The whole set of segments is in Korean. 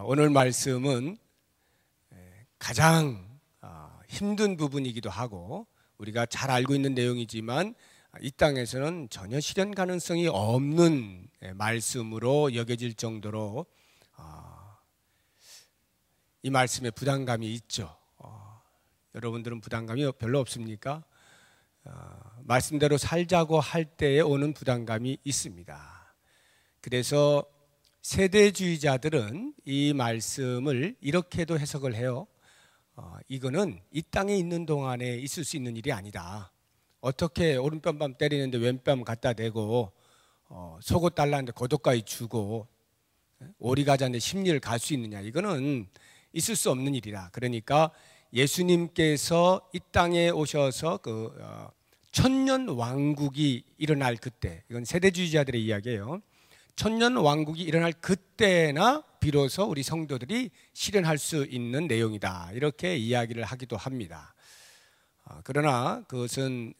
오늘 말씀은 가장 힘든 부분이기도 하고 우리가 잘 알고 있는 내용이지만 이 땅에서는 전혀 실현 가능성이 없는 말씀으로 여겨질 정도로 이 말씀에 부담감이 있죠. 여러분들은 부담감이 별로 없습니까? 말씀대로 살자고 할 때에 오는 부담감이 있습니다. 그래서 세대주의자들은 이 말씀을 이렇게도 해석을 해요. 이거는 이 땅에 있는 동안에 있을 수 있는 일이 아니다. 어떻게 오른뺨 때리는데 왼뺨 갖다 대고 속옷 달라는데 겉옷까지 주고 오리 가자는데 십리를 갈 수 있느냐. 이거는 있을 수 없는 일이다. 그러니까 예수님께서 이 땅에 오셔서 천년 왕국이 일어날 그때, 이건 세대주의자들의 이야기예요. 천년 왕국이 일어날 그때나 비로소 우리 성도들이 실현할 수 있는 내용이다. 이렇게 이야기를 하기도 합니다. 그러나 그것은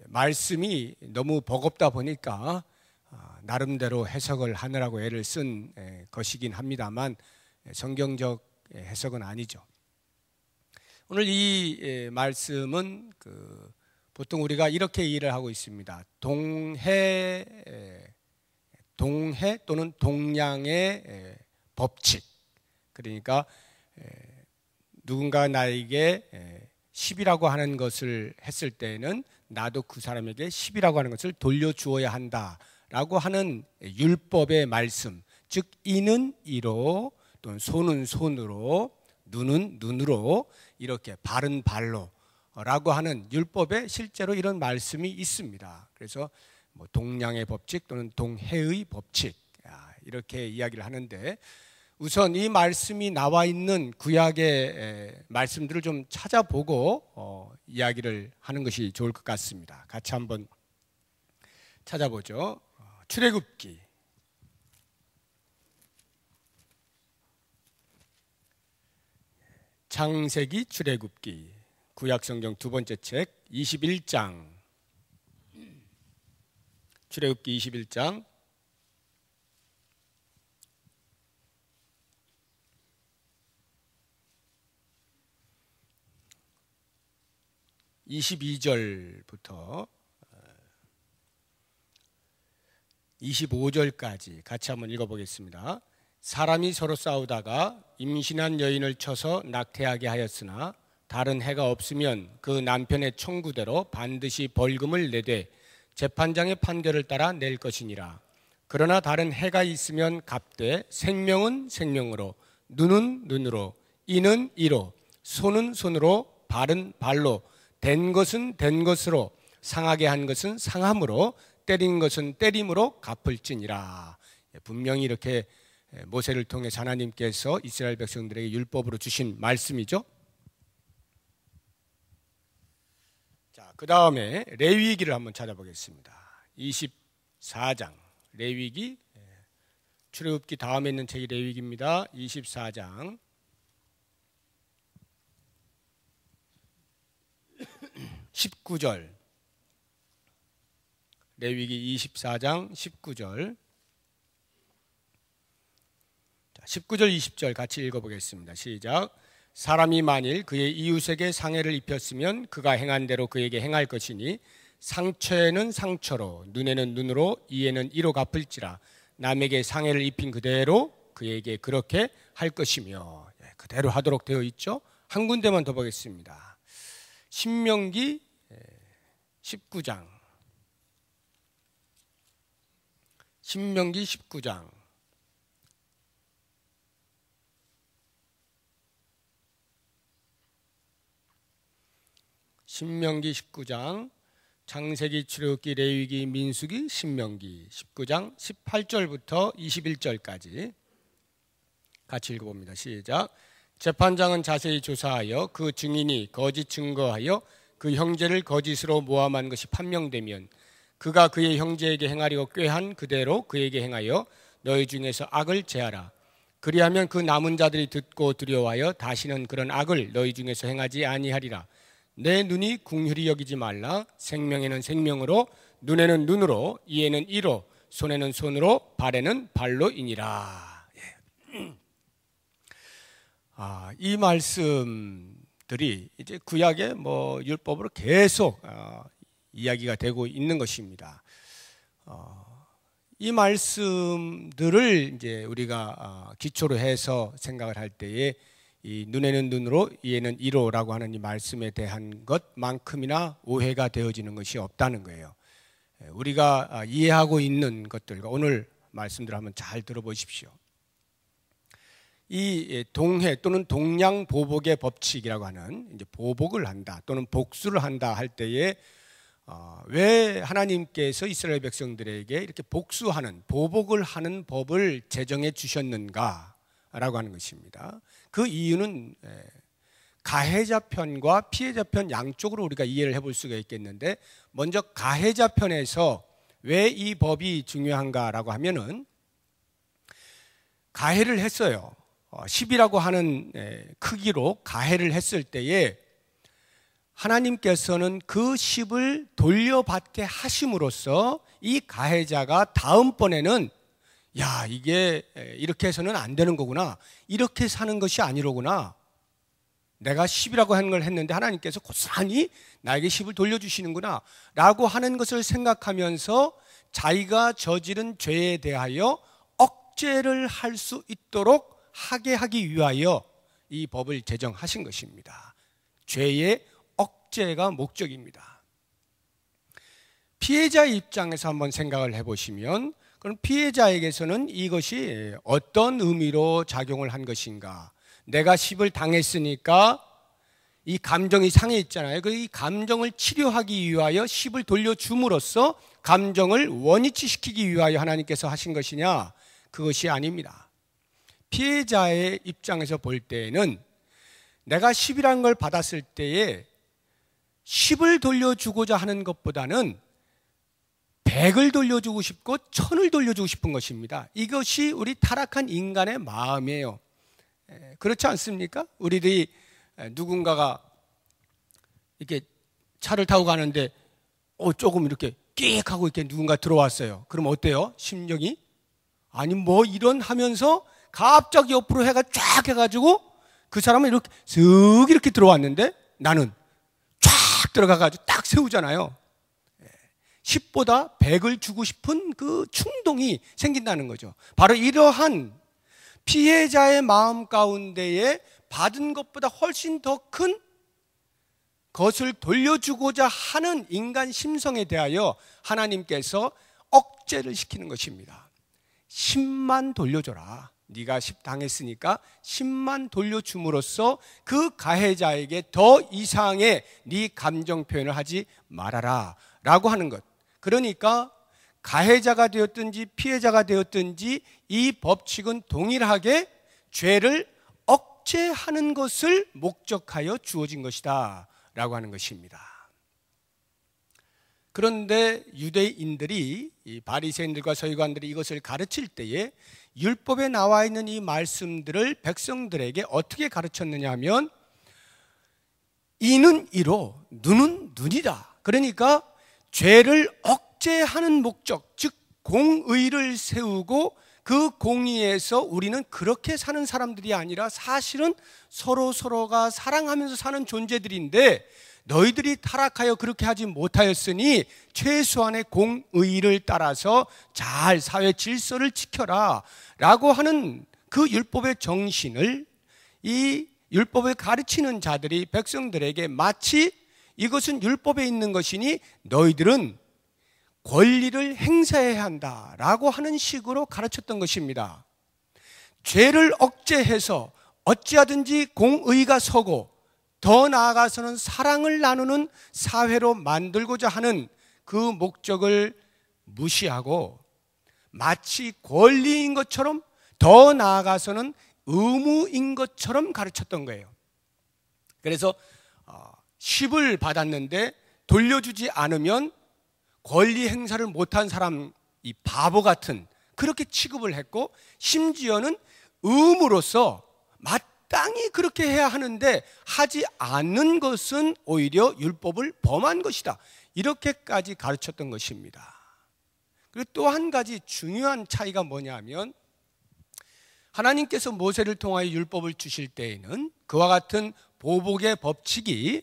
말씀이 너무 버겁다 보니까 나름대로 해석을 하느라고 애를 쓴 것이긴 합니다만 성경적 해석은 아니죠. 오늘 이 말씀은 보통 우리가 이렇게 이해를 하고 있습니다. 동해 또는 동양의 법칙. 그러니까 누군가 나에게 10이라고 하는 것을 했을 때는 나도 그 사람에게 10이라고 하는 것을 돌려주어야 한다라고 하는 율법의 말씀. 즉 이는 이로 또는 손은 손으로 눈은 눈으로 이렇게 발은 발로 라고 하는 율법에 실제로 이런 말씀이 있습니다. 그래서 동양의 법칙 또는 동해의 법칙 이렇게 이야기를 하는데 우선 이 말씀이 나와 있는 구약의 말씀들을 좀 찾아보고 이야기를 하는 것이 좋을 것 같습니다. 같이 한번 찾아보죠. 출애굽기 창세기 출애굽기 구약성경 두 번째 책 21장 출애굽기 21장 22절부터 25절까지 같이 한번 읽어보겠습니다. 사람이 서로 싸우다가 임신한 여인을 쳐서 낙태하게 하였으나 다른 해가 없으면 그 남편의 청구대로 반드시 벌금을 내되 재판장의 판결을 따라 낼 것이니라. 그러나 다른 해가 있으면 갚되 생명은 생명으로 눈은 눈으로 이는 이로 손은 손으로 발은 발로 된 것은 된 것으로 상하게 한 것은 상함으로 때린 것은 때림으로 갚을지니라. 분명히 이렇게 모세를 통해 하나님께서 이스라엘 백성들에게 율법으로 주신 말씀이죠. 자, 그 다음에 레위기를 한번 찾아보겠습니다. 24장 레위기 출애굽기 다음에 있는 책이 레위기입니다. 24장 19절 레위기 24장 19절 19절 20절 같이 읽어보겠습니다. 시작. 사람이 만일 그의 이웃에게 상해를 입혔으면 그가 행한 대로 그에게 행할 것이니 상처에는 상처로 눈에는 눈으로 이에는 이로 갚을지라. 남에게 상해를 입힌 그대로 그에게 그렇게 할 것이며. 그대로 하도록 되어 있죠. 한 군데만 더 보겠습니다. 신명기 19장 신명기 19장 신명기 19장 창세기 출애굽기 레위기 민수기 신명기 19장 18절부터 21절까지 같이 읽어봅니다. 시작. 재판장은 자세히 조사하여 그 증인이 거짓 증거하여 그 형제를 거짓으로 모함한 것이 판명되면 그가 그의 형제에게 행하려고 꾀한 그대로 그에게 행하여 너희 중에서 악을 제하라. 그리하면 그 남은 자들이 듣고 두려워하여 다시는 그런 악을 너희 중에서 행하지 아니하리라. 내 눈이 궁휼히 여기지 말라. 생명에는 생명으로 눈에는 눈으로 이에는 이로 손에는 손으로 발에는 발로이니라. 이 말씀들이 이제 구약의 율법으로 계속 이야기가 되고 있는 것입니다. 이 말씀들을 이제 우리가 기초로 해서 생각을 할 때에 이 눈에는 눈으로 이에는 이로라고 하는 이 말씀에 대한 것만큼이나 오해가 되어지는 것이 없다는 거예요. 우리가 이해하고 있는 것들과 오늘 말씀들을 한번 잘 들어보십시오. 이 동해 또는 동량보복의 법칙이라고 하는 이제 보복을 한다 또는 복수를 한다 할 때에 왜 하나님께서 이스라엘 백성들에게 이렇게 복수하는 보복을 하는 법을 제정해 주셨는가라고 하는 것입니다. 그 이유는 가해자 편과 피해자 편 양쪽으로 우리가 이해를 해볼 수가 있겠는데, 먼저 가해자 편에서 왜 이 법이 중요한가라고 하면은 가해를 했어요. 10이라고 하는 크기로 가해를 했을 때에 하나님께서는 그 10을 돌려받게 하심으로써 이 가해자가 다음번에는 야, 이게 이렇게 해서는 안 되는 거구나, 이렇게 사는 것이 아니로구나, 내가 10이라고 하는 걸 했는데 하나님께서 고스란히 나에게 10을 돌려주시는구나 라고 하는 것을 생각하면서 자기가 저지른 죄에 대하여 억제를 할 수 있도록 하게 하기 위하여 이 법을 제정하신 것입니다. 죄의 억제가 목적입니다. 피해자 입장에서 한번 생각을 해보시면, 그럼 피해자에게서는 이것이 어떤 의미로 작용을 한 것인가? 내가 10을 당했으니까 이 감정이 상해 있잖아요. 이 감정을 치료하기 위하여 10을 돌려줌으로써 감정을 원위치시키기 위하여 하나님께서 하신 것이냐? 그것이 아닙니다. 피해자의 입장에서 볼 때에는 내가 10이라는 걸 받았을 때에 10을 돌려주고자 하는 것보다는 100을 돌려주고 싶고 1000을 돌려주고 싶은 것입니다. 이것이 우리 타락한 인간의 마음이에요. 그렇지 않습니까? 우리들이 누군가가 이렇게 차를 타고 가는데 조금 이렇게 끼익 하고 이렇게 누군가 들어왔어요. 그럼 어때요? 심정이? 아니 이런 하면서 갑자기 옆으로 해가 쫙 해가지고 그 사람은 이렇게 쓱 이렇게 들어왔는데 나는 쫙 들어가가지고 딱 세우잖아요. 10보다 100을 주고 싶은 그 충동이 생긴다는 거죠. 바로 이러한 피해자의 마음 가운데에 받은 것보다 훨씬 더 큰 것을 돌려주고자 하는 인간 심성에 대하여 하나님께서 억제를 시키는 것입니다. 10만 돌려줘라. 네가 10 당했으니까 10만 돌려줌으로써 그 가해자에게 더 이상의 네 감정 표현을 하지 말아라 라고 하는 것. 그러니까 가해자가 되었든지 피해자가 되었든지 이 법칙은 동일하게 죄를 억제하는 것을 목적하여 주어진 것이다 라고 하는 것입니다. 그런데 유대인들이, 이 바리새인들과 서기관들이 이것을 가르칠 때에 율법에 나와 있는 이 말씀들을 백성들에게 어떻게 가르쳤느냐 하면 이는 이로 눈은 눈이다. 그러니까 죄를 억제하는 목적, 즉 공의를 세우고 그 공의에서 우리는 그렇게 사는 사람들이 아니라 사실은 서로가 사랑하면서 사는 존재들인데 너희들이 타락하여 그렇게 하지 못하였으니 최소한의 공의를 따라서 잘 사회 질서를 지켜라 라고 하는 그 율법의 정신을 이 율법을 가르치는 자들이 백성들에게 마치 이것은 율법에 있는 것이니 너희들은 권리를 행사해야 한다라고 하는 식으로 가르쳤던 것입니다. 죄를 억제해서 어찌하든지 공의가 서고 더 나아가서는 사랑을 나누는 사회로 만들고자 하는 그 목적을 무시하고 마치 권리인 것처럼 더 나아가서는 의무인 것처럼 가르쳤던 거예요. 그래서 10을 받았는데 돌려주지 않으면 권리 행사를 못한 사람, 이 바보 같은 그렇게 취급을 했고, 심지어는 의무로서 마땅히 그렇게 해야 하는데 하지 않는 것은 오히려 율법을 범한 것이다, 이렇게까지 가르쳤던 것입니다. 그리고 또 한 가지 중요한 차이가 뭐냐면 하나님께서 모세를 통하여 율법을 주실 때에는 그와 같은 보복의 법칙이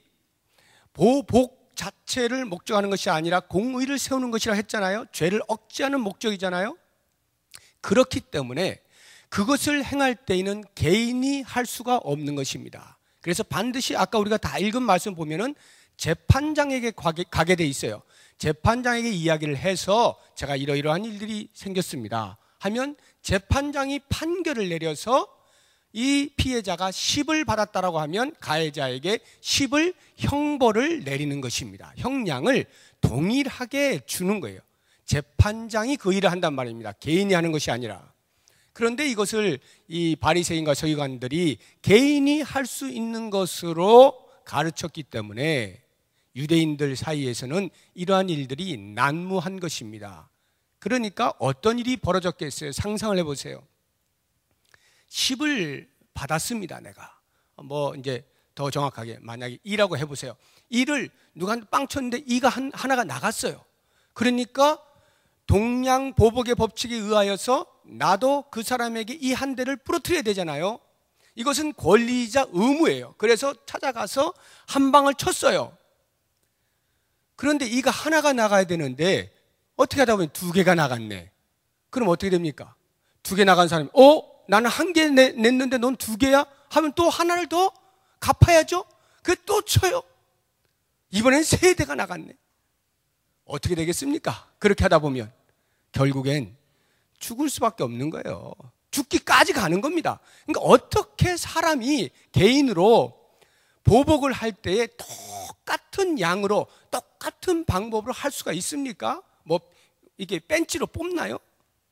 보복 자체를 목적하는 것이 아니라 공의를 세우는 것이라 했잖아요. 죄를 억제하는 목적이잖아요. 그렇기 때문에 그것을 행할 때에는 개인이 할 수가 없는 것입니다. 그래서 반드시 아까 우리가 다 읽은 말씀 보면은 재판장에게 가게 돼 있어요. 재판장에게 이야기를 해서 제가 이러이러한 일들이 생겼습니다 하면 재판장이 판결을 내려서 이 피해자가 10을 받았다라고 하면 가해자에게 10을 형벌을 내리는 것입니다. 형량을 동일하게 주는 거예요. 재판장이 그 일을 한단 말입니다. 개인이 하는 것이 아니라. 그런데 이것을 이 바리새인과 서기관들이 개인이 할 수 있는 것으로 가르쳤기 때문에 유대인들 사이에서는 이러한 일들이 난무한 것입니다. 그러니까 어떤 일이 벌어졌겠어요? 상상을 해보세요. 10을 받았습니다, 내가. 이제 더 정확하게 만약에 2라고 해보세요. 2를 누구한테 빵 쳤는데 2가 하나가 나갔어요. 그러니까 동양 보복의 법칙에 의하여서 나도 그 사람에게 이 한 대를 부러뜨려야 되잖아요. 이것은 권리이자 의무예요. 그래서 찾아가서 한 방을 쳤어요. 그런데 이가 하나가 나가야 되는데 어떻게 하다 보면 2개가 나갔네. 그럼 어떻게 됩니까? 2개 나간 사람이 나는 1개 냈는데 넌 2개야? 하면 또 하나를 더 갚아야죠. 그래 또 쳐요. 이번엔 3대가 나갔네. 어떻게 되겠습니까? 그렇게 하다 보면 결국엔 죽을 수밖에 없는 거예요. 죽기까지 가는 겁니다. 그러니까 어떻게 사람이 개인으로 보복을 할 때에 똑같은 양으로 똑같은 방법으로 할 수가 있습니까? 이게 벤치로 뽑나요?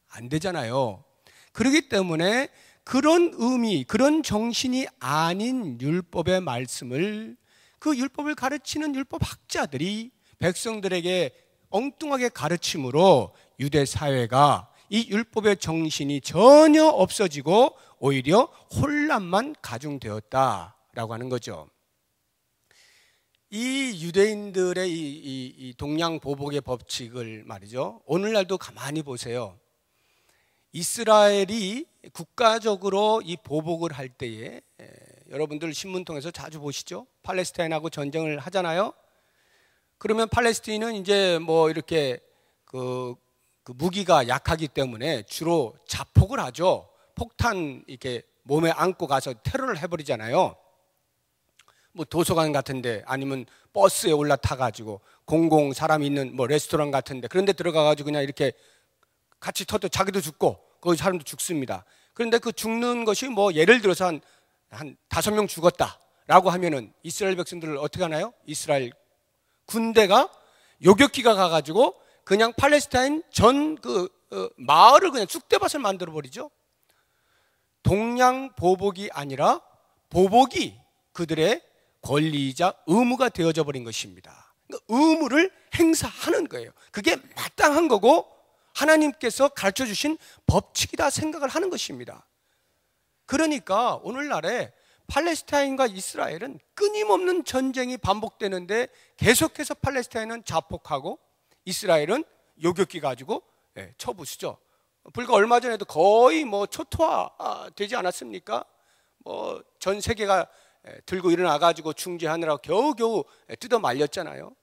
안 되잖아요. 그렇기 때문에 그런 의미, 그런 정신이 아닌 율법의 말씀을 그 율법을 가르치는 율법학자들이 백성들에게 엉뚱하게 가르침으로 유대 사회가 이 율법의 정신이 전혀 없어지고 오히려 혼란만 가중되었다라고 하는 거죠. 이 유대인들의 이 동양 보복의 법칙을 말이죠. 오늘날도 가만히 보세요. 이스라엘이 국가적으로 이 보복을 할 때에 여러분들 신문 통해서 자주 보시죠. 팔레스타인하고 전쟁을 하잖아요. 그러면 팔레스타인은 이제 이렇게 그 무기가 약하기 때문에 주로 자폭을 하죠. 폭탄 이렇게 몸에 안고 가서 테러를 해버리잖아요. 도서관 같은데 아니면 버스에 올라타가지고 공공 사람이 있는 레스토랑 같은데 그런 데 들어가가지고 그냥 이렇게 같이 터져 자기도 죽고 거기 사람도 죽습니다. 그런데 그 죽는 것이 예를 들어서 한 5명 죽었다라고 하면은 이스라엘 백성들을 어떻게 하나요? 이스라엘 군대가 요격기가 가가지고 그냥 팔레스타인 전 마을을 그냥 쑥대밭을 만들어 버리죠. 동양 보복이 아니라 보복이 그들의 권리이자 의무가 되어져 버린 것입니다. 그러니까 의무를 행사하는 거예요. 그게 마땅한 거고 하나님께서 가르쳐 주신 법칙이다 생각을 하는 것입니다. 그러니까 오늘날에 팔레스타인과 이스라엘은 끊임없는 전쟁이 반복되는데 계속해서 팔레스타인은 자폭하고 이스라엘은 요격기 가지고 쳐부수죠. 불과 얼마 전에도 거의 초토화 되지 않았습니까? 전 세계가 들고 일어나 가지고 중재하느라고 겨우겨우 뜯어 말렸잖아요.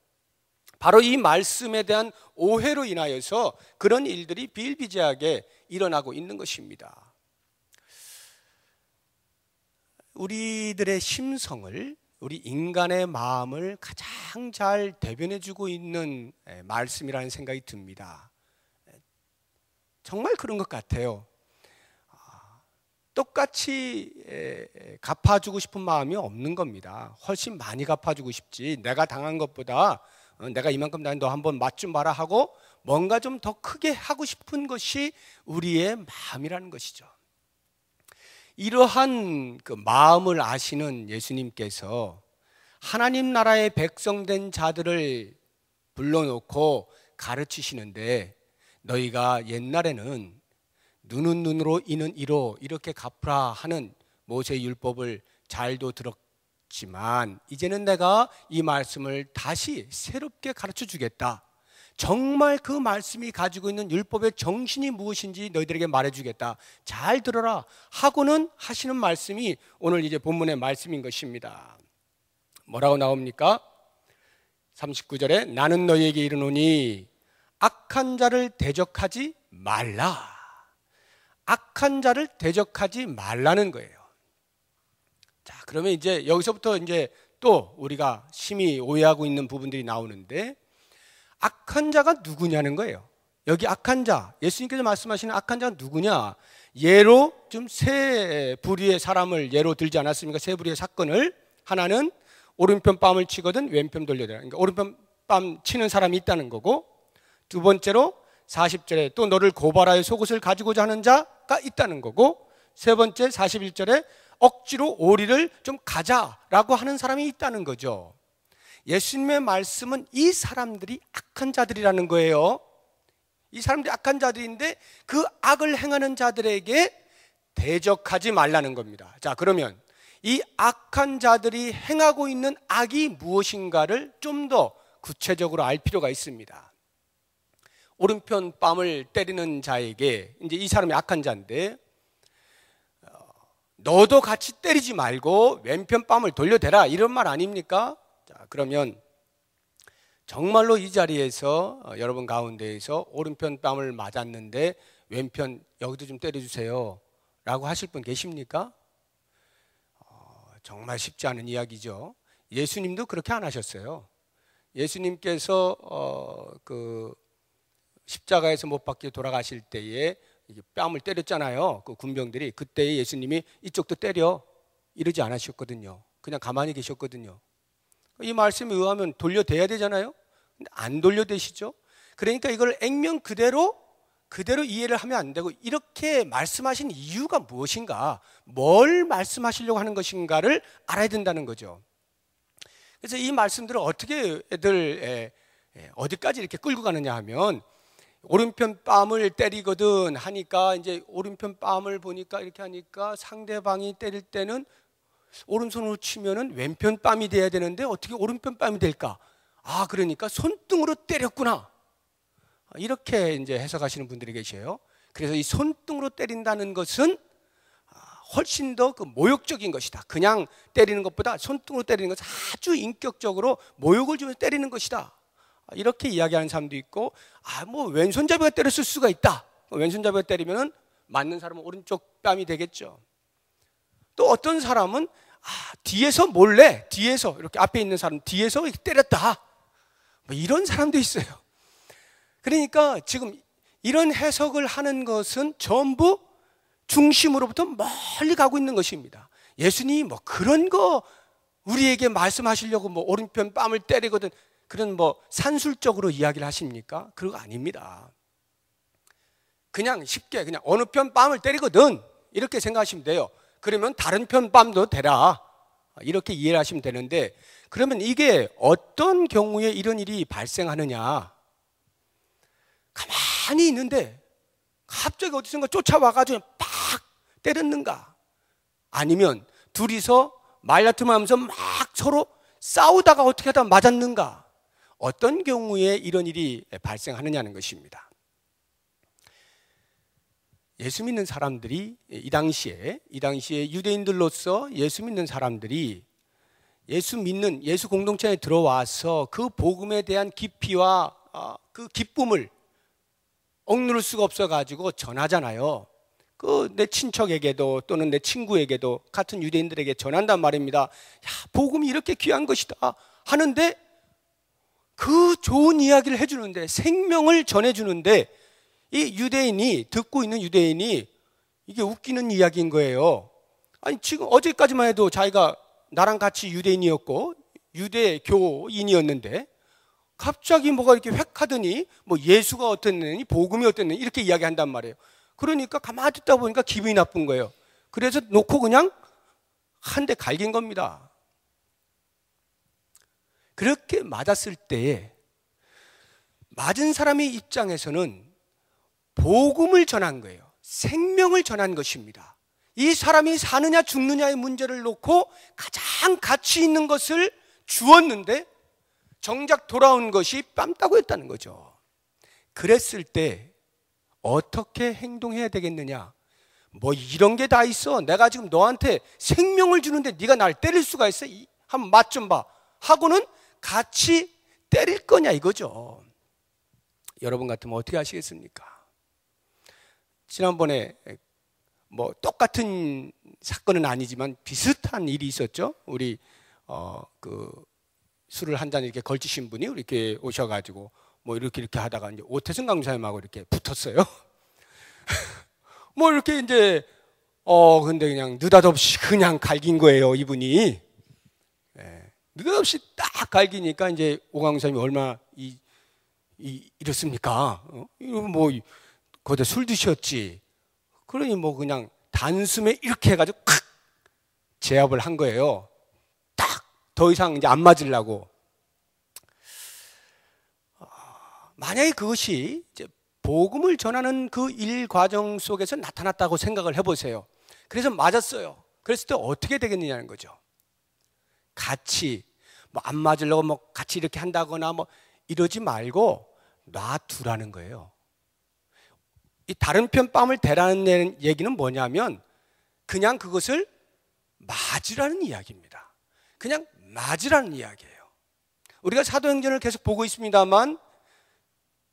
바로 이 말씀에 대한 오해로 인하여서 그런 일들이 비일비재하게 일어나고 있는 것입니다. 우리들의 심성을, 우리 인간의 마음을 가장 잘 대변해주고 있는 말씀이라는 생각이 듭니다. 정말 그런 것 같아요. 똑같이 갚아주고 싶은 마음이 없는 겁니다. 훨씬 많이 갚아주고 싶지. 내가 당한 것보다 내가 이만큼 너 한번 맛 좀 봐라 하고 뭔가 좀 더 크게 하고 싶은 것이 우리의 마음이라는 것이죠. 이러한 그 마음을 아시는 예수님께서 하나님 나라의 백성된 자들을 불러놓고 가르치시는데 너희가 옛날에는 눈은 눈으로 이는 이로 이렇게 갚으라 하는 모세의 율법을 잘도 들었지만 이제는 내가 이 말씀을 다시 새롭게 가르쳐 주겠다. 정말 그 말씀이 가지고 있는 율법의 정신이 무엇인지 너희들에게 말해주겠다. 잘 들어라 하고는 하시는 말씀이 오늘 이제 본문의 말씀인 것입니다. 뭐라고 나옵니까? 39절에 나는 너희에게 이르노니 악한 자를 대적하지 말라. 악한 자를 대적하지 말라는 거예요. 자, 그러면 이제 여기서부터 이제 또 우리가 심히 오해하고 있는 부분들이 나오는데, 악한 자가 누구냐는 거예요. 여기 악한 자, 예수님께서 말씀하시는 악한 자가 누구냐? 예로 좀 세 부류의 사람을 예로 들지 않았습니까? 세 부류의 사건을. 하나는 오른편 뺨을 치거든 왼편 돌려대라. 그러니까 오른편 뺨 치는 사람이 있다는 거고, 두 번째로 40절에 또 너를 고발하여 속옷을 가지고자 하는 자가 있다는 거고, 세 번째 41절에 억지로 오리를 좀 가자라고 하는 사람이 있다는 거죠. 예수님의 말씀은 이 사람들이 악한 자들이라는 거예요. 이 사람들이 악한 자들인데 그 악을 행하는 자들에게 대적하지 말라는 겁니다. 자, 그러면 이 악한 자들이 행하고 있는 악이 무엇인가를 좀 더 구체적으로 알 필요가 있습니다. 오른편 뺨을 때리는 자에게, 이제 이 사람이 악한 자인데, 너도 같이 때리지 말고 왼편 뺨을 돌려대라, 이런 말 아닙니까? 자, 그러면 정말로 이 자리에서 여러분 가운데에서 오른편 뺨을 맞았는데 왼편 여기도 좀 때려주세요 라고 하실 분 계십니까? 정말 쉽지 않은 이야기죠. 예수님도 그렇게 안 하셨어요. 예수님께서 그 십자가에서 못 박혀 돌아가실 때에 뺨을 때렸잖아요. 그 군병들이. 그때 예수님이 이쪽도 때려 이러지 않으셨거든요. 그냥 가만히 계셨거든요. 이 말씀에 의하면 돌려대야 되잖아요. 근데 안 돌려대시죠. 그러니까 이걸 액면 그대로 이해를 하면 안 되고, 이렇게 말씀하신 이유가 무엇인가, 뭘 말씀하시려고 하는 것인가를 알아야 된다는 거죠. 그래서 이 말씀들을 어떻게 어디까지 이렇게 끌고 가느냐 하면, 오른편 뺨을 때리거든 하니까 이제 오른편 뺨을 보니까 이렇게 하니까 상대방이 때릴 때는 오른손으로 치면은 왼편 뺨이 돼야 되는데 어떻게 오른편 뺨이 될까? 아, 그러니까 손등으로 때렸구나. 이렇게 이제 해석하시는 분들이 계셔요. 그래서 이 손등으로 때린다는 것은 훨씬 더 그 모욕적인 것이다. 그냥 때리는 것보다 손등으로 때리는 것은 아주 인격적으로 모욕을 주면서 때리는 것이다. 이렇게 이야기하는 사람도 있고, 뭐 왼손잡이가 때렸을 수가 있다. 왼손잡이가 때리면은 맞는 사람은 오른쪽 뺨이 되겠죠. 또 어떤 사람은 뒤에서 몰래, 뒤에서 이렇게 앞에 있는 사람 뒤에서 이렇게 때렸다. 뭐 이런 사람도 있어요. 그러니까 지금 이런 해석을 하는 것은 전부 중심으로부터 멀리 가고 있는 것입니다. 예수님이 뭐 그런 거 우리에게 말씀하시려고 뭐 오른편 뺨을 때리거든 그런 뭐 산술적으로 이야기를 하십니까? 그거 아닙니다. 그냥 쉽게 그냥 어느 편 뺨을 때리거든 이렇게 생각하시면 돼요. 그러면 다른 편 뺨도 되라 이렇게 이해를 하시면 되는데, 그러면 이게 어떤 경우에 이런 일이 발생하느냐? 가만히 있는데 갑자기 어디선가 쫓아와가지고 팍 때렸는가? 아니면 둘이서 말다툼하면서 막 서로 싸우다가 어떻게 하다 맞았는가? 어떤 경우에 이런 일이 발생하느냐는 것입니다. 예수 믿는 사람들이 이 당시에 유대인들로서 예수 믿는 사람들이 예수 공동체에 들어와서 그 복음에 대한 깊이와 그 기쁨을 억누를 수가 없어가지고 전하잖아요. 그 내 친척에게도 또는 내 친구에게도 같은 유대인들에게 전한단 말입니다. 야, 복음이 이렇게 귀한 것이다 하는데, 그 좋은 이야기를 해주는데, 생명을 전해주는데, 이 유대인이, 듣고 있는 유대인이 이게 웃기는 이야기인 거예요. 아니 지금 어제까지만 해도 자기가 나랑 같이 유대인이었고 유대교인이었는데 갑자기 뭐가 이렇게 획 하더니 뭐 예수가 어땠느니 복음이 어땠느니 이렇게 이야기한단 말이에요. 그러니까 가만히 듣다 보니까 기분이 나쁜 거예요. 그래서 놓고 그냥 한 대 갈긴 겁니다. 그렇게 맞았을 때에 맞은 사람의 입장에서는 복음을 전한 거예요. 생명을 전한 것입니다. 이 사람이 사느냐 죽느냐의 문제를 놓고 가장 가치 있는 것을 주었는데 정작 돌아온 것이 뺨따구였다는 거죠. 그랬을 때 어떻게 행동해야 되겠느냐? 뭐 이런 게 다 있어. 내가 지금 너한테 생명을 주는데 네가 날 때릴 수가 있어? 한번 맛 좀 봐. 하고는 같이 때릴 거냐 이거죠. 여러분 같으면 어떻게 하시겠습니까? 지난번에 뭐 똑같은 사건은 아니지만 비슷한 일이 있었죠. 우리 그 술을 한 잔 이렇게 걸치신 분이 이렇게 오셔가지고 뭐 이렇게 하다가 이제 오태승 강사님하고 이렇게 붙었어요. 뭐 이렇게 이제 근데 그냥 느닷없이 그냥 갈긴 거예요, 이분이. 예, 느닷없이 딱 갈기니까 이제 오 강사님이 얼마나 이렇습니까? 이거 뭐 거기다 술 드셨지. 그러니 뭐 그냥 단숨에 이렇게 해가지고 칵 제압을 한 거예요. 딱 더 이상 이제 안 맞으려고. 만약에 그것이 이제 복음을 전하는 그 일 과정 속에서 나타났다고 생각을 해보세요. 그래서 맞았어요. 그랬을 때 어떻게 되겠느냐는 거죠. 같이 뭐 안 맞으려고 뭐 같이 이렇게 한다거나 뭐 이러지 말고 놔두라는 거예요. 이 다른 편 뺨을 대라는 얘기는 뭐냐면 그냥 그것을 맞으라는 이야기입니다. 그냥 맞으라는 이야기예요. 우리가 사도행전을 계속 보고 있습니다만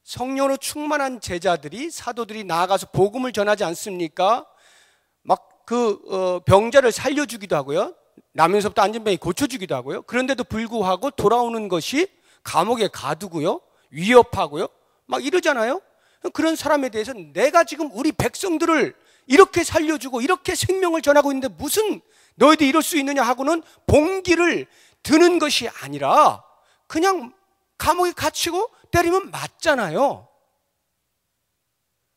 성령으로 충만한 제자들이 사도들이 나아가서 복음을 전하지 않습니까? 막 그 병자를 살려주기도 하고요. 나면서부터 안진병이 고쳐주기도 하고요. 그런데도 불구하고 돌아오는 것이 감옥에 가두고요. 위협하고요. 막 이러잖아요. 그런 사람에 대해서 내가 지금 우리 백성들을 이렇게 살려주고 이렇게 생명을 전하고 있는데 무슨 너희들 이럴 수 있느냐 하고는 봉기를 드는 것이 아니라 그냥 감옥에 갇히고 때리면 맞잖아요.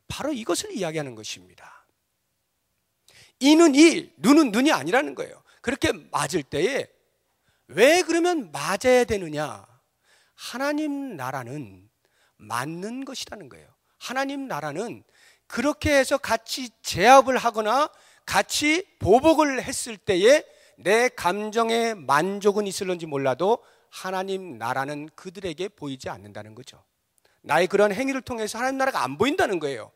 바로 이것을 이야기하는 것입니다. 이는 이, 눈은 눈이 아니라는 거예요. 그렇게 맞을 때에 왜 그러면 맞아야 되느냐? 하나님 나라는 맞는 것이라는 거예요. 하나님 나라는 그렇게 해서 같이 제압을 하거나 같이 보복을 했을 때에 내 감정에 만족은 있을런지 몰라도 하나님 나라는 그들에게 보이지 않는다는 거죠. 나의 그런 행위를 통해서 하나님 나라가 안 보인다는 거예요.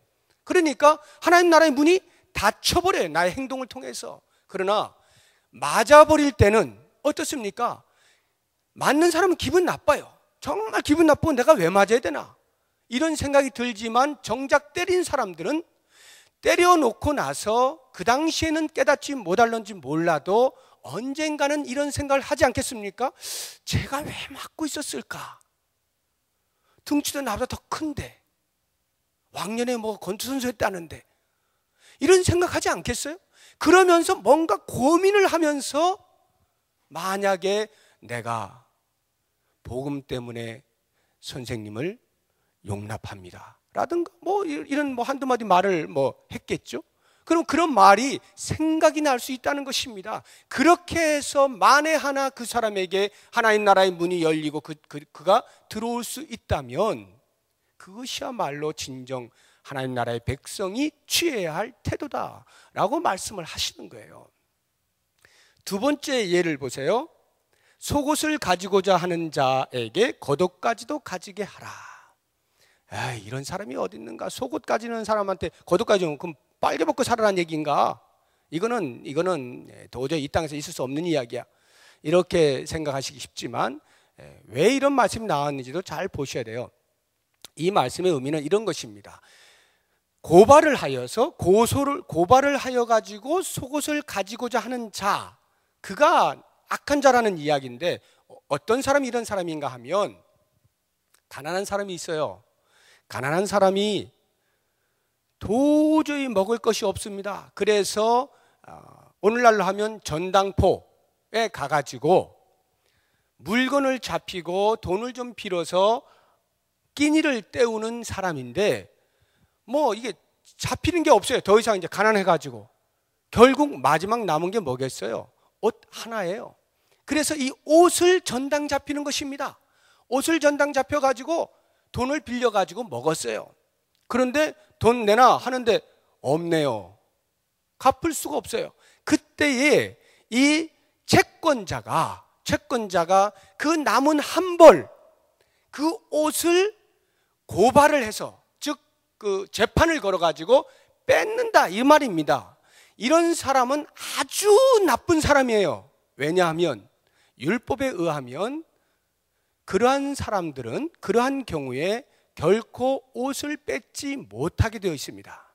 그러니까 하나님 나라의 문이 닫혀버려요. 나의 행동을 통해서. 그러나 맞아버릴 때는 어떻습니까? 맞는 사람은 기분 나빠요. 정말 기분 나쁘고 내가 왜 맞아야 되나? 이런 생각이 들지만 정작 때린 사람들은 때려놓고 나서 그 당시에는 깨닫지 못할런지 몰라도 언젠가는 이런 생각을 하지 않겠습니까? 제가 왜 맞고 있었을까? 등치도 나보다 더 큰데 왕년에 뭐 권투선수 했다는데 이런 생각하지 않겠어요? 그러면서 뭔가 고민을 하면서 만약에 내가 복음 때문에 선생님을 용납합니다 라든가 뭐 이런 뭐 한두 마디 말을 뭐 했겠죠? 그럼 그런 말이 생각이 날 수 있다는 것입니다. 그렇게 해서 만에 하나 그 사람에게 하나님 나라의 문이 열리고 그가 들어올 수 있다면 그것이야말로 진정 하나님 나라의 백성이 취해야 할 태도다라고 말씀을 하시는 거예요. 두 번째 예를 보세요. 속옷을 가지고자 하는 자에게 겉옷까지도 가지게 하라. 에이, 이런 사람이 어디 있는가? 속옷 가지는 사람한테 겉옷 가지면 그럼 빨개 벗고 살아라는 얘기인가? 이거는 도저히 이 땅에서 있을 수 없는 이야기야. 이렇게 생각하시기 쉽지만 왜 이런 말씀이 나왔는지도 잘 보셔야 돼요. 이 말씀의 의미는 이런 것입니다. 고발을 하여 가지고 속옷을 가지고자 하는 자, 그가 악한 자라는 이야기인데 어떤 사람이 이런 사람인가 하면 가난한 사람이 있어요. 가난한 사람이 도저히 먹을 것이 없습니다. 그래서 오늘날로 하면 전당포에 가가지고 물건을 잡히고 돈을 좀 빌어서 끼니를 때우는 사람인데 뭐 이게 잡히는 게 없어요. 더 이상 이제 가난해가지고 결국 마지막 남은 게 뭐겠어요? 옷 하나예요. 그래서 이 옷을 전당 잡히는 것입니다. 옷을 전당 잡혀가지고 돈을 빌려가지고 먹었어요. 그런데 돈 내놔 하는데 없네요. 갚을 수가 없어요. 그때에 이 채권자가 그 남은 한 벌, 그 옷을 고발을 해서, 즉 그 재판을 걸어가지고 뺏는다 이 말입니다. 이런 사람은 아주 나쁜 사람이에요. 왜냐하면 율법에 의하면 그러한 사람들은 그러한 경우에 결코 옷을 뺏지 못하게 되어 있습니다.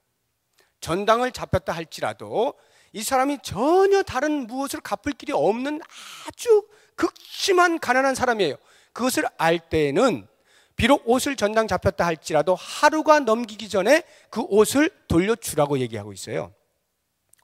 전당을 잡혔다 할지라도 이 사람이 전혀 다른 무엇을 갚을 길이 없는 아주 극심한 가난한 사람이에요. 그것을 알 때에는 비록 옷을 전당 잡혔다 할지라도 하루가 넘기기 전에 그 옷을 돌려주라고 얘기하고 있어요.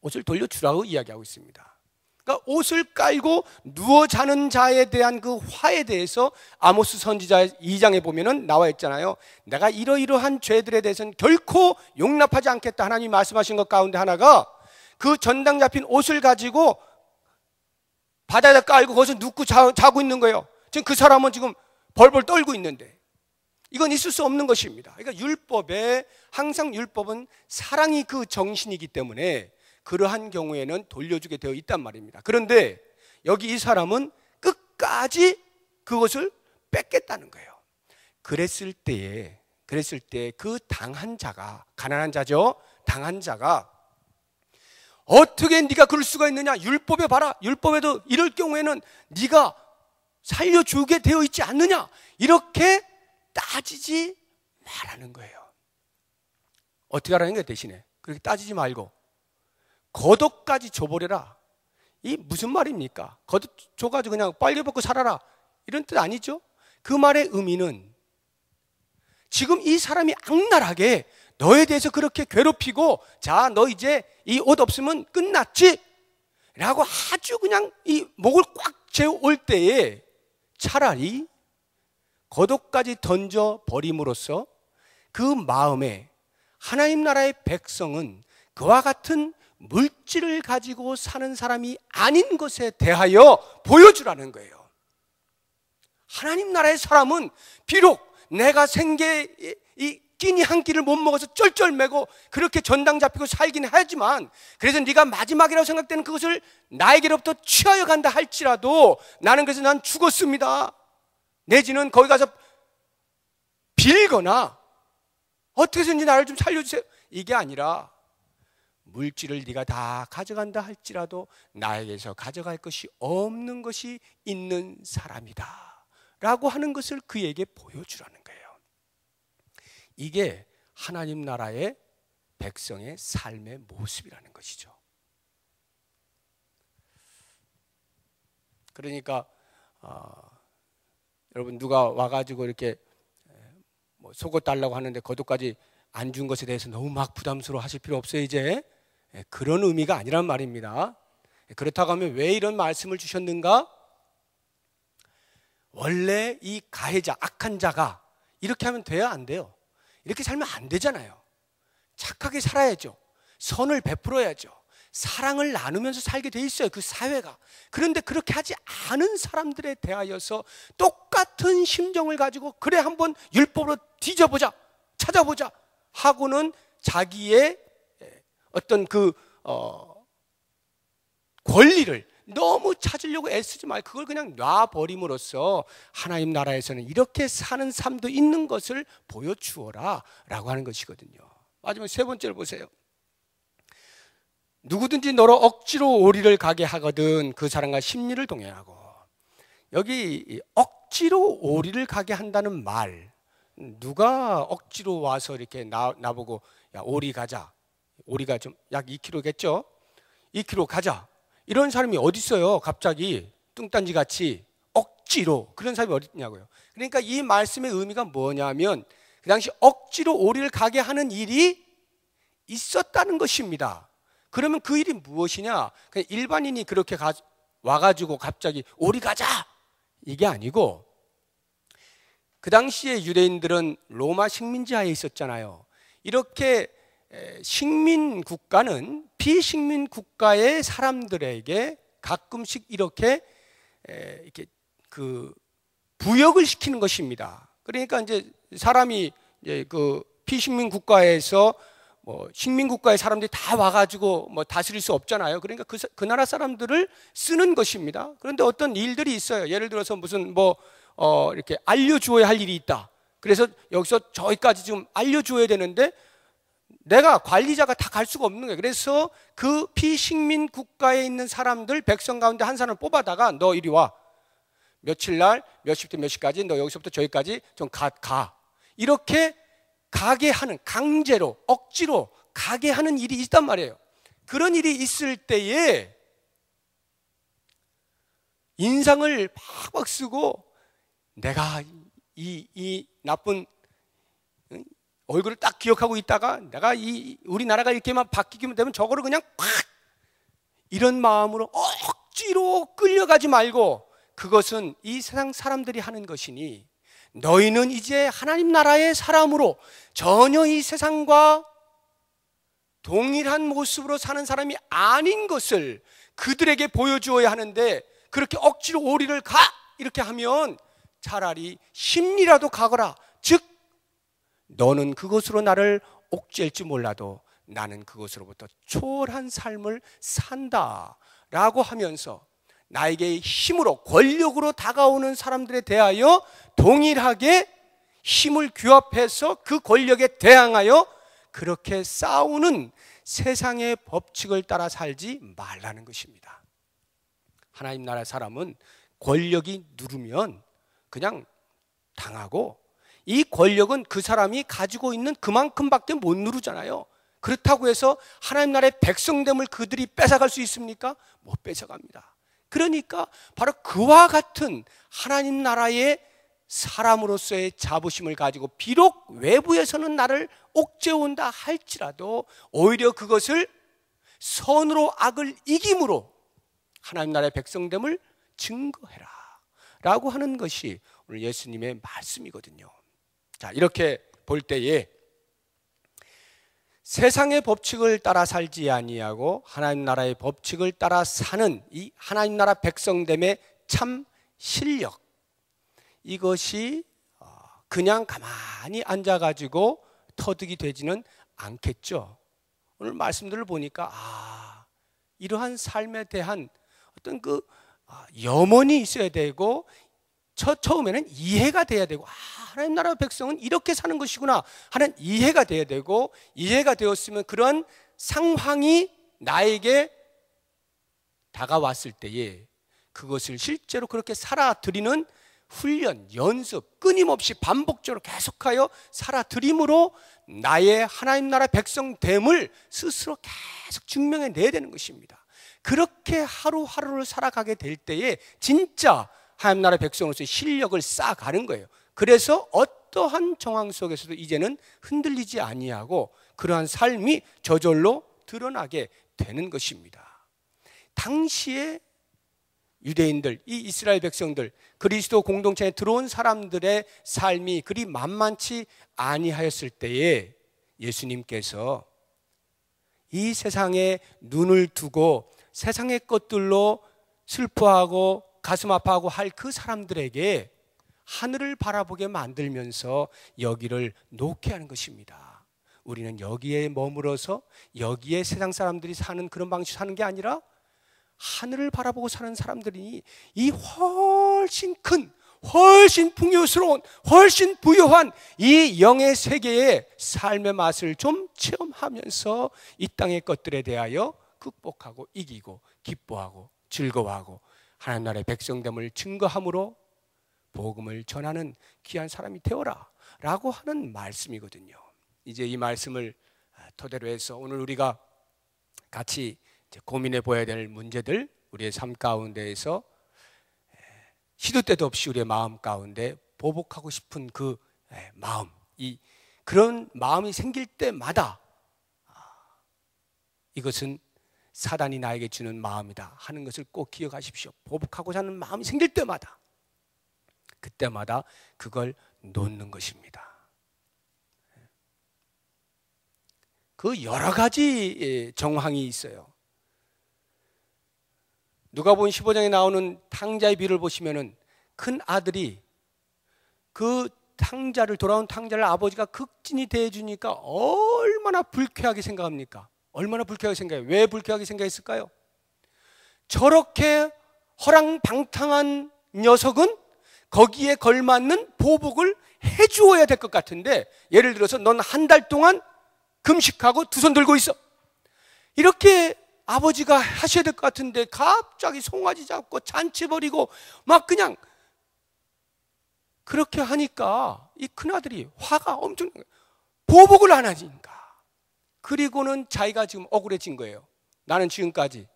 옷을 돌려주라고 이야기하고 있습니다. 그러니까 옷을 깔고 누워 자는 자에 대한 그 화에 대해서 아모스 선지자 2장에 보면은 나와 있잖아요. 내가 이러이러한 죄들에 대해서는 결코 용납하지 않겠다 하나님이 말씀하신 것 가운데 하나가 그 전당 잡힌 옷을 가지고 바다에다 깔고 거기서 눕고 자고 있는 거예요. 지금 그 사람은 지금 벌벌 떨고 있는데 이건 있을 수 없는 것입니다. 그러니까 율법에 항상 율법은 사랑이 그 정신이기 때문에 그러한 경우에는 돌려주게 되어 있단 말입니다. 그런데 여기 이 사람은 끝까지 그것을 뺏겠다는 거예요. 그랬을 때에 그 당한 자가, 가난한 자죠. 당한 자가 어떻게 네가 그럴 수가 있느냐? 율법에 봐라. 율법에도 이럴 경우에는 네가 살려주게 되어 있지 않느냐? 이렇게 따지지 말라는 거예요. 어떻게 하라는 거예요? 대신에 그렇게 따지지 말고 겉옷까지 줘버려라. 이 무슨 말입니까? 겉옷 줘가지고 그냥 빨려벗고 살아라 이런 뜻 아니죠? 그 말의 의미는 지금 이 사람이 악랄하게 너에 대해서 그렇게 괴롭히고 자, 너 이제 이 옷 없으면 끝났지? 라고 아주 그냥 이 목을 꽉 재올 때에 차라리 겉옷까지 던져 버림으로써 그 마음에 하나님 나라의 백성은 그와 같은 물질을 가지고 사는 사람이 아닌 것에 대하여 보여주라는 거예요. 하나님 나라의 사람은 비록 내가 생계 이 끼니 한 끼를 못 먹어서 쩔쩔매고 그렇게 전당 잡히고 살긴 하지만 그래서 네가 마지막이라고 생각되는 그것을 나에게로부터 취하여 간다 할지라도 나는 그래서 난 죽었습니다. 내지는 거기 가서 빌거나 어떻게 해서든지 나를 좀 살려주세요. 이게 아니라 물질을 네가 다 가져간다 할지라도 나에게서 가져갈 것이 없는 것이 있는 사람이다 라고 하는 것을 그에게 보여주라는 거예요. 이게 하나님 나라의 백성의 삶의 모습이라는 것이죠. 그러니까 여러분 누가 와가지고 이렇게 뭐 속옷 달라고 하는데 겉옷까지 안 준 것에 대해서 너무 막 부담스러워 하실 필요 없어요. 이제 그런 의미가 아니란 말입니다. 그렇다고 하면 왜 이런 말씀을 주셨는가? 원래 이 가해자, 악한 자가 이렇게 하면 돼야 안 돼요. 이렇게 살면 안 되잖아요. 착하게 살아야죠. 선을 베풀어야죠. 사랑을 나누면서 살게 돼 있어요. 그 사회가. 그런데 그렇게 하지 않은 사람들에 대하여서 똑같은 심정을 가지고 그래 한번 율법으로 뒤져보자, 찾아보자 하고는 자기의 어떤 그 권리를 너무 찾으려고 애쓰지 말고 그걸 그냥 놔버림으로써 하나님 나라에서는 이렇게 사는 삶도 있는 것을 보여주어라 라고 하는 것이거든요. 마지막 세 번째를 보세요. 누구든지 너로 억지로 오리를 가게 하거든 그 사람과 심리를 동행하고. 여기 억지로 오리를 가게 한다는 말, 누가 억지로 와서 이렇게 나보고 야 오리 가자, 오리가 좀 약 2kg겠죠? 2kg 가자 이런 사람이 어디 있어요? 갑자기 뚱딴지 같이 억지로. 그런 사람이 어디 있냐고요. 그러니까 이 말씀의 의미가 뭐냐면 그 당시 억지로 오리를 가게 하는 일이 있었다는 것입니다. 그러면 그 일이 무엇이냐? 그냥 일반인이 그렇게 와가지고 갑자기 오리 가자 이게 아니고, 그 당시에 유대인들은 로마 식민지하에 있었잖아요. 이렇게 식민 국가는 비식민 국가의 사람들에게 가끔씩 이렇게 그 부역을 시키는 것입니다. 그러니까 이제 사람이 이제 그 비식민 국가에서 뭐 식민 국가의 사람들이 다 와가지고 뭐 다스릴 수 없잖아요. 그러니까 그 나라 사람들을 쓰는 것입니다. 그런데 어떤 일들이 있어요. 예를 들어서 무슨 뭐 이렇게 알려주어야 할 일이 있다. 그래서 여기서 저기까지 지금 알려줘야 되는데 내가 관리자가 다 갈 수가 없는 거예요. 그래서 그 피식민 국가에 있는 사람들, 백성 가운데 한 사람을 뽑아다가 너 이리 와. 며칠 날 몇 시부터 몇 시까지 너 여기서부터 저기까지 좀 가. 이렇게 가게 하는, 강제로 억지로 가게 하는 일이 있단 말이에요. 그런 일이 있을 때에 인상을 팍팍 쓰고 내가 이 나쁜 얼굴을 딱 기억하고 있다가 내가 우리나라가 이렇게만 바뀌기만 되면 저거를 그냥 팍 이런 마음으로 억지로 끌려가지 말고 그것은 이 세상 사람들이 하는 것이니 너희는 이제 하나님 나라의 사람으로 전혀 이 세상과 동일한 모습으로 사는 사람이 아닌 것을 그들에게 보여주어야 하는데 그렇게 억지로 오리를 가 이렇게 하면 차라리 심리라도 가거라. 즉 너는 그것으로 나를 옥죄일지 몰라도 나는 그것으로부터 초월한 삶을 산다 라고 하면서 나에게 힘으로 권력으로 다가오는 사람들에 대하여 동일하게 힘을 규합해서 그 권력에 대항하여 그렇게 싸우는 세상의 법칙을 따라 살지 말라는 것입니다. 하나님 나라 사람은 권력이 누르면 그냥 당하고 이 권력은 그 사람이 가지고 있는 그만큼밖에 못 누르잖아요. 그렇다고 해서 하나님 나라의 백성됨을 그들이 뺏어갈 수 있습니까? 못 뺏어갑니다. 그러니까 바로 그와 같은 하나님 나라의 사람으로서의 자부심을 가지고 비록 외부에서는 나를 옥죄온다 할지라도 오히려 그것을 선으로 악을 이김으로 하나님 나라의 백성됨을 증거해라 라고 하는 것이 오늘 예수님의 말씀이거든요. 자, 이렇게 볼 때에 세상의 법칙을 따라 살지 아니하고 하나님 나라의 법칙을 따라 사는 이 하나님 나라 백성됨의 참 실력, 이것이 그냥 가만히 앉아가지고 터득이 되지는 않겠죠. 오늘 말씀들을 보니까 이러한 삶에 대한 어떤 그 염원이 있어야 되고 처음에는 이해가 돼야 되고 하나님 나라 백성은 이렇게 사는 것이구나 하는 이해가 돼야 되고 이해가 되었으면 그런 상황이 나에게 다가왔을 때에 그것을 실제로 그렇게 살아들이는 훈련, 연습, 끊임없이 반복적으로 계속하여 살아들임으로 나의 하나님 나라 백성됨을 스스로 계속 증명해내야 되는 것입니다. 그렇게 하루하루를 살아가게 될 때에 진짜 하나님 나라 백성으로서의 실력을 쌓아가는 거예요. 그래서 어떠한 정황 속에서도 이제는 흔들리지 아니하고 그러한 삶이 저절로 드러나게 되는 것입니다. 당시에 유대인들, 이 이스라엘 백성들, 그리스도 공동체에 들어온 사람들의 삶이 그리 만만치 아니하였을 때에 예수님께서 이 세상에 눈을 두고 세상의 것들로 슬퍼하고 가슴 아파하고 할 그 사람들에게 하늘을 바라보게 만들면서 여기를 놓게 하는 것입니다. 우리는 여기에 머물어서 여기에 세상 사람들이 사는 그런 방식으로 사는 게 아니라 하늘을 바라보고 사는 사람들이 이 훨씬 큰, 훨씬 풍요스러운, 훨씬 부유한 이 영의 세계의 삶의 맛을 좀 체험하면서 이 땅의 것들에 대하여 극복하고 이기고 기뻐하고 즐거워하고 하나님 나라의 백성됨을 증거함으로 복음을 전하는 귀한 사람이 되어라 라고 하는 말씀이거든요. 이제 이 말씀을 토대로 해서 오늘 우리가 같이 고민해 보아야 될 문제들, 우리의 삶 가운데에서 시도 때도 없이 우리의 마음 가운데 보복하고 싶은 그 마음, 그런 마음이 생길 때마다 이것은 사단이 나에게 주는 마음이다 하는 것을 꼭 기억하십시오. 보복하고자 하는 마음이 생길 때마다, 그때마다 그걸 놓는 것입니다. 그 여러 가지 정황이 있어요. 누가복음 15장에 나오는 탕자의 비를 보시면은 큰 아들이 그 돌아온 탕자를 아버지가 극진히 대해주니까 얼마나 불쾌하게 생각합니까? 얼마나 불쾌하게 생각해요? 왜 불쾌하게 생각했을까요? 저렇게 허랑방탕한 녀석은 거기에 걸맞는 보복을 해주어야 될 것 같은데, 예를 들어서 넌 한 달 동안 금식하고 두 손 들고 있어. 이렇게 아버지가 하셔야 될 것 같은데 갑자기 송아지 잡고 잔치 벌이고 막 그냥 그렇게 하니까 이 큰아들이 화가 엄청 보복을 안 하니까. 그리고는 자기가 지금 억울해진 거예요. 나는 지금까지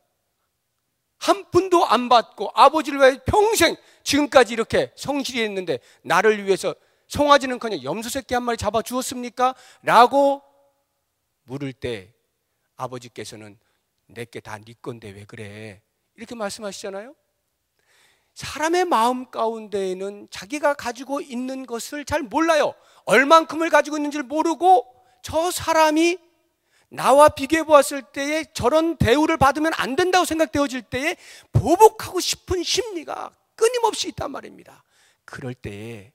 한 푼도 안 받고 아버지를 위해 평생 지금까지 이렇게 성실히 했는데 나를 위해서 송아지는커녕 염소새끼 한 마리 잡아 주었습니까? 라고 물을 때 아버지께서는 내게 다 네 건데 왜 그래? 이렇게 말씀하시잖아요. 사람의 마음 가운데에는 자기가 가지고 있는 것을 잘 몰라요. 얼만큼을 가지고 있는지를 모르고 저 사람이 나와 비교해 보았을 때에 저런 대우를 받으면 안 된다고 생각되어질 때에 보복하고 싶은 심리가 끊임없이 있단 말입니다. 그럴 때에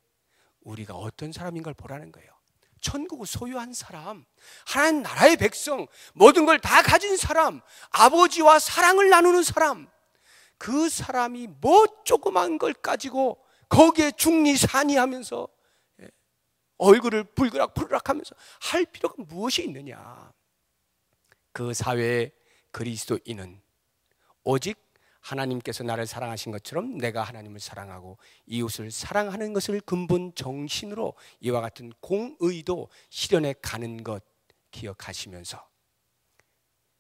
우리가 어떤 사람인 걸 보라는 거예요. 천국을 소유한 사람, 하나님 나라의 백성, 모든 걸 다 가진 사람, 아버지와 사랑을 나누는 사람, 그 사람이 뭐 조그만 걸 가지고 거기에 중리산이하면서 얼굴을 불그락불그락 하면서 할 필요가 무엇이 있느냐. 그 사회의 그리스도인은 오직 하나님께서 나를 사랑하신 것처럼 내가 하나님을 사랑하고 이웃을 사랑하는 것을 근본 정신으로 이와 같은 공의도 실현해 가는 것 기억하시면서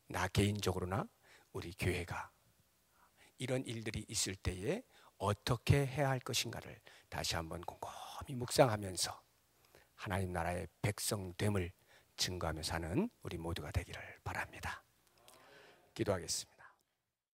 나 개인적으로나 우리 교회가 이런 일들이 있을 때에 어떻게 해야 할 것인가를 다시 한번 곰곰이 묵상하면서 하나님 나라의 백성됨을 증거하며 사는 우리 모두가 되기를 바랍니다. 기도하겠습니다.